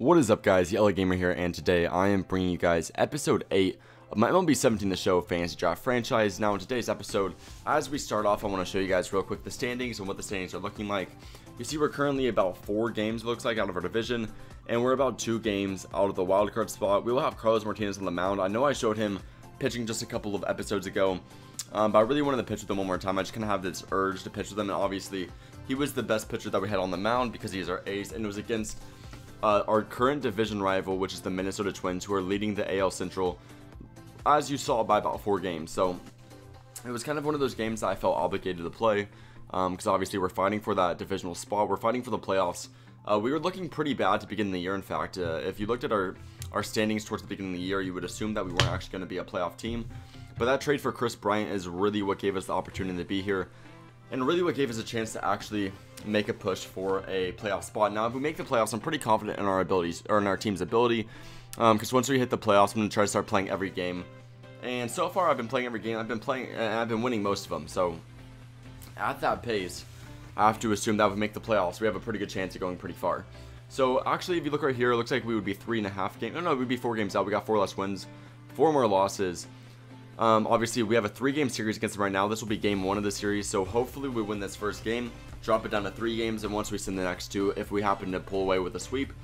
What is up, guys? The LA Gamer here, and today I am bringing you guys episode 8 of my MLB 17 The Show Fantasy Draft franchise. Now in today's episode, as we start off, I want to show you guys real quick the standings and what the standings are looking like. You see we're currently about 4 games, it looks like, out of our division, and we're about 2 games out of the wildcard spot. We will have Carlos Martinez on the mound. I know I showed him pitching just a couple of episodes ago, but I really wanted to pitch with him one more time. I just kind of have this urge to pitch with him, and obviously he was the best pitcher that we had on the mound because he's our ace, and it was against our current division rival, which is the Minnesota Twins, who are leading the AL Central, as you saw, by about 4 games. So it was kind of one of those games that I felt obligated to play, because obviously we're fighting for that divisional spot. We're fighting for the playoffs. We were looking pretty bad to begin the year. In fact, if you looked at our standings towards the beginning of the year, you would assume that we weren't actually going to be a playoff team. But that trade for Kris Bryant is really what gave us the opportunity to be here, and really what gave us a chance to actually make a push for a playoff spot. Now, if we make the playoffs, I'm pretty confident in our abilities, or in our team's ability, because once we hit the playoffs, I'm going to try to start playing every game. And so far, I've been playing every game. I've been winning most of them. So at that pace, I have to assume that if we make the playoffs, we have a pretty good chance of going pretty far. So actually, if you look right here, it looks like we would be 3.5 games. No, we'd be 4 games out. We got 4 less wins, 4 more losses. Obviously, we have a 3-game series against them right now. This will be game 1 of the series, so hopefully we win this first game, drop it down to 3 games, and once we send the next 2, if we happen to pull away with a sweep,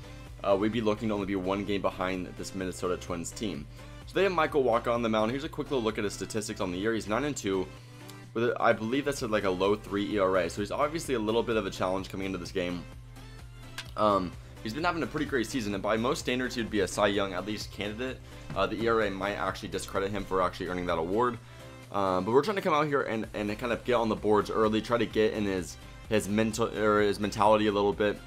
we'd be looking to only be 1 game behind this Minnesota Twins team. So they have Michael Wacha on the mound. Here's a quick little look at his statistics on the year. He's 9-2, with I believe that's like a low 3 ERA, so he's obviously a little bit of a challenge coming into this game. He's been having a pretty great season, and by most standards, he would be a Cy Young at least candidate. The ERA might actually discredit him for actually earning that award. But we're trying to come out here and kind of get on the boards early, try to get in his mentality a little bit,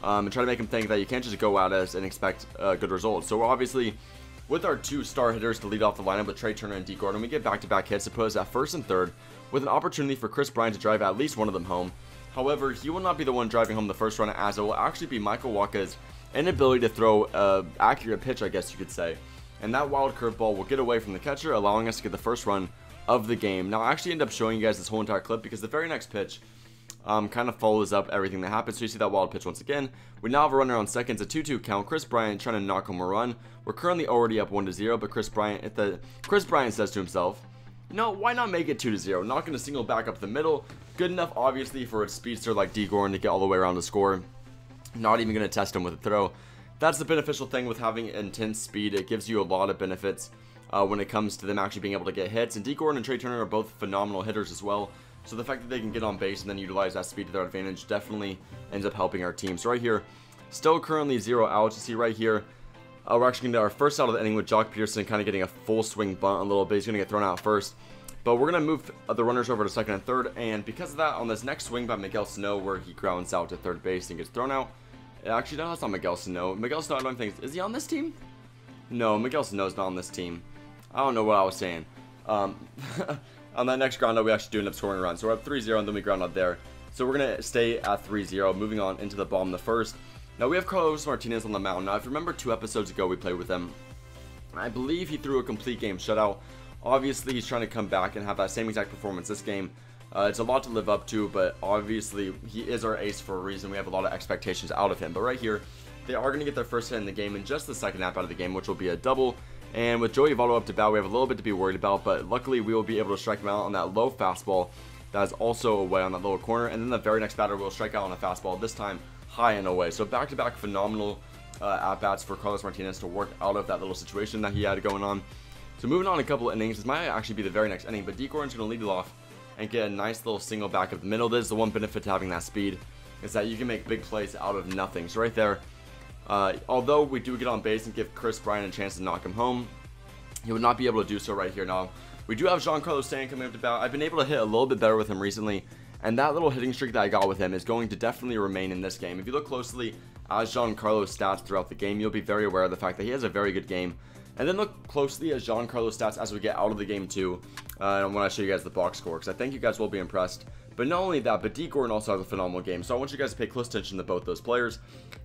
and try to make him think that you can't just go at us and expect good results. So we're obviously, with our 2 star hitters to lead off the lineup with Trey Turner and D. Gordon, we get back-to-back hits to put us at first and third, with an opportunity for Kris Bryant to drive at least one of them home. However, he will not be the one driving home the first run, as it will actually be Michael Wacha's inability to throw an accurate pitch, I guess you could say. And that wild curveball will get away from the catcher, allowing us to get the first run of the game. Now, I actually end up showing you guys this whole entire clip because the very next pitch kind of follows up everything that happened. So you see that wild pitch once again. We now have a runner on second. It's a 2-2 count. Kris Bryant trying to knock home a run. We're currently already up 1-0, but Kris Bryant says to himself, no, why not make it 2-0? Not going to single back up the middle. Good enough, obviously, for a speedster like D. Gordon to get all the way around to score. Not even going to test him with a throw. That's the beneficial thing with having intense speed. It gives you a lot of benefits when it comes to them actually being able to get hits. And D. Gordon and Trey Turner are both phenomenal hitters as well. So the fact that they can get on base and then utilize that speed to their advantage definitely ends up helping our team. So right here, still currently 0 outs. You see right here, we're actually going to get our first out of the inning with Jock Peterson kind of getting a full swing bunt a little bit. He's going to get thrown out first. But we're going to move the runners over to second and third. And because of that, on this next swing by Miguel Sano, where he grounds out to third base and gets thrown out. Actually, no, that's not Miguel Sano. Miguel Sano, I don't think, is he on this team? No, Miguel Sano's not on this team. I don't know what I was saying. On that next ground out, we actually do end up scoring a run. So we're up 3-0, and then we ground out there. So we're going to stay at 3-0, moving on into the bottom of the first. Now, we have Carlos Martinez on the mound. Now, if you remember 2 episodes ago, we played with him. I believe he threw a complete game shutout. Obviously, he's trying to come back and have that same exact performance this game. It's a lot to live up to, but obviously, he is our ace for a reason. We have a lot of expectations out of him. But right here, they are going to get their first hit in the game in just the second half out of the game, which will be a double. And with Joey Votto up to bat, we have a little bit to be worried about, but luckily, we will be able to strike him out on that low fastball that is also away on that lower corner. And then the very next batter will strike out on a fastball, this time high and away. So back-to-back phenomenal at-bats for Carlos Martinez to work out of that little situation that he had going on. So moving on a couple of innings, this might actually be the very next inning, but D. Gordon's going to lead it off and get a nice little single back up the middle. This is the one benefit to having that speed, is that you can make big plays out of nothing. So right there, although we do get on base and give Kris Bryant a chance to knock him home, he would not be able to do so right here. Now, we do have Giancarlo Stanton coming up to bat. I've been able to hit a little bit better with him recently, and that little hitting streak that I got with him is going to definitely remain in this game. If you look closely at Giancarlo's stats throughout the game, you'll be very aware of the fact that he has a very good game. And then look closely at Giancarlo's stats as we get out of the game too. And I want to show you guys the box score, because I think you guys will be impressed. But not only that, but D. Gordon also has a phenomenal game. So I want you guys to pay close attention to both those players.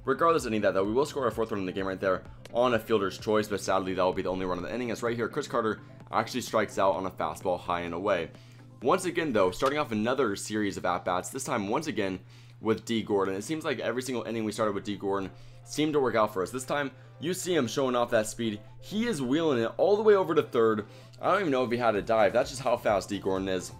Regardless of any of that, though, we will score our 4th run in the game right there on a fielder's choice. But sadly, that will be the only run of the inning. As right here, Chris Carter actually strikes out on a fastball high and away. Once again, though, starting off another series of at-bats, this time once again with D. Gordon. It seems like every single inning we started with D. Gordon, seemed to work out for us. This time, you see him showing off that speed. He is wheeling it all the way over to third. I don't even know if he had a dive. That's just how fast D. Gordon is.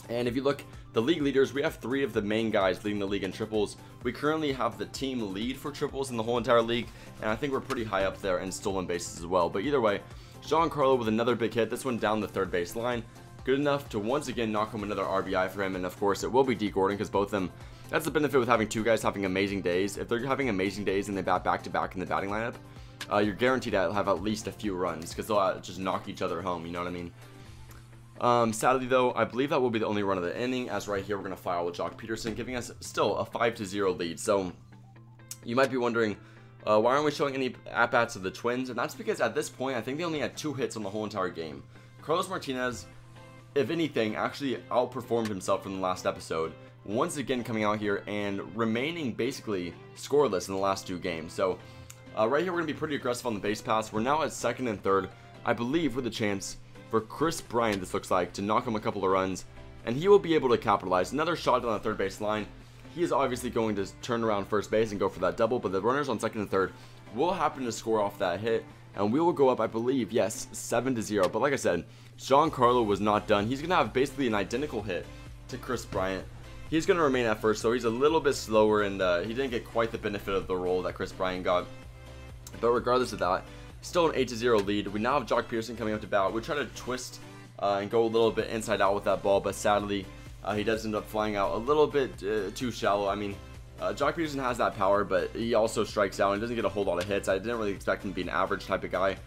And if you look, the league leaders, we have 3 of the main guys leading the league in triples. We currently have the team lead for triples in the whole entire league, and I think we're pretty high up there in stolen bases as well. But either way, Giancarlo with another big hit, this one down the third base line. Good enough to once again knock home another RBI for him, and of course it will be D. Gordon because both of them, that's the benefit with having 2 guys having amazing days. If they're having amazing days and they bat back-to-back in the batting lineup, you're guaranteed to have at least a few runs because they'll just knock each other home, you know what I mean? Sadly though, I believe that will be the only run of the inning, as right here we're going to file with Jock Peterson, giving us still a 5-0 lead. So you might be wondering, why aren't we showing any at-bats of the Twins? And that's because at this point, I think they only had 2 hits on the whole entire game. Carlos Martinez, if anything, actually outperformed himself from the last episode, once again coming out here and remaining basically scoreless in the last 2 games. So right here we're going to be pretty aggressive on the base pass. We're now at second and third, I believe, with a chance for Chris Bryant, this looks like, to knock him a couple of runs, and he will be able to capitalize. Another shot down the third base line. He is obviously going to turn around first base and go for that double, but the runners on second and third will happen to score off that hit, and we will go up, I believe, yes, 7-0. But like I said, Giancarlo was not done. He's going to have basically an identical hit to Chris Bryant. He's going to remain at first, so he's a little bit slower, and he didn't get quite the benefit of the role that Chris Bryant got. But regardless of that, still an 8-0 lead. We now have Jock Peterson coming up to bat. We try to twist and go a little bit inside out with that ball, but sadly, he does end up flying out a little bit too shallow. I mean, Jock Peterson has that power, but he also strikes out and doesn't get a whole lot of hits. I didn't really expect him to be an average type of guy.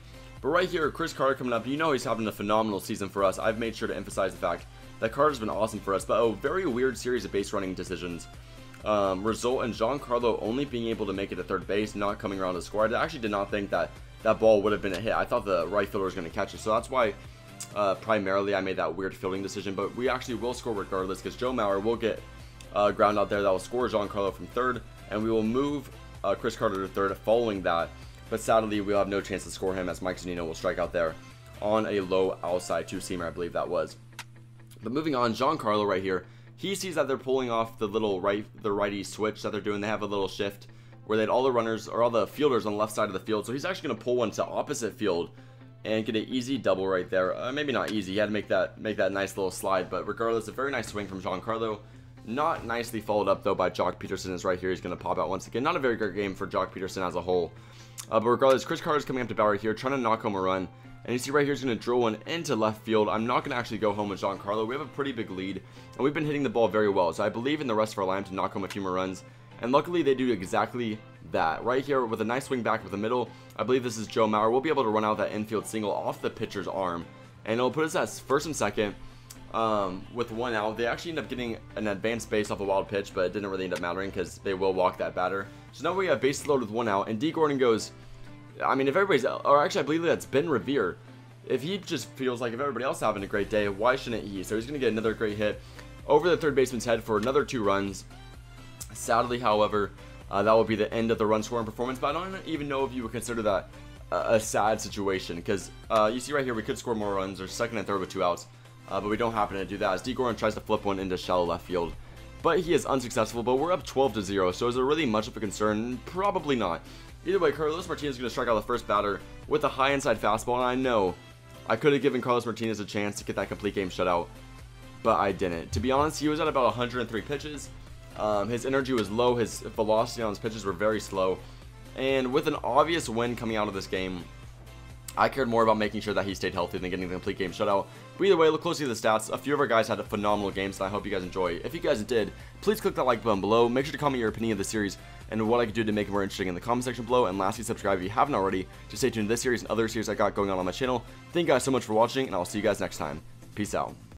But right here, Chris Carter coming up. You know he's having a phenomenal season for us. I've made sure to emphasize the fact that Carter's been awesome for us, but a very weird series of base running decisions result in Giancarlo only being able to make it to third base, not coming around to score. I actually did not think that that ball would have been a hit. I thought the right fielder was going to catch it, so that's why primarily I made that weird fielding decision. But we actually will score regardless because Joe Mauer will get ground out there that will score Giancarlo from third, and we will move Chris Carter to third following that. But sadly, we'll have no chance to score him as Mike Zunino will strike out there on a low outside 2-seamer, I believe that was. But moving on, Giancarlo right here, he sees that they're pulling off the little righty switch that they're doing. They have a little shift where they had all the runners or all the fielders on the left side of the field. So he's actually going to pull one to opposite field and get an easy double right there. Maybe not easy. He had to make that nice little slide. But regardless, a very nice swing from Giancarlo. Not nicely followed up though by Jock Peterson. Is right here. He's going to pop out once again. Not a very great game for Jock Peterson as a whole. But regardless, Chris Carter's coming up to bat right here, trying to knock home a run. And you see right here, he's going to drill one into left field. I'm not going to actually go home with Giancarlo. We have a pretty big lead, and we've been hitting the ball very well. So I believe in the rest of our lineup to knock home a few more runs. And luckily, they do exactly that. Right here, with a nice swing back with the middle, I believe this is Joe Mauer. We'll be able to run out that infield single off the pitcher's arm. And it'll put us at first and second with 1 out. They actually end up getting an advanced base off a wild pitch, but it didn't really end up mattering because they will walk that batter. So now we have bases loaded with 1 out, and D. Gordon goes... I mean, if everybody's... Or actually, I believe that's Ben Revere. If he just feels like if everybody else is having a great day, why shouldn't he? So he's going to get another great hit over the third baseman's head for another 2 runs. Sadly, however, that will be the end of the run scoring performance. But I don't even know if you would consider that a sad situation. Because you see right here, we could score more runs. Or second and third with 2 outs. But we don't happen to do that as D. Gordon tries to flip one into shallow left field. But he is unsuccessful. But we're up 12-0. So is it really much of a concern? Probably not. Either way, Carlos Martinez is going to strike out the first batter with a high inside fastball. And I know I could have given Carlos Martinez a chance to get that complete game shutout, but I didn't. To be honest, he was at about 103 pitches. His energy was low. His velocity on his pitches were very slow. And with an obvious win coming out of this game, I cared more about making sure that he stayed healthy than getting the complete game shutout. But either way, look closely at the stats. A few of our guys had phenomenal games, and I hope you guys enjoy. If you guys did, please click that like button below. Make sure to comment your opinion of the series and what I could do to make it more interesting in the comment section below. And lastly, subscribe if you haven't already to stay tuned to this series and other series I got going on my channel. Thank you guys so much for watching, and I'll see you guys next time. Peace out.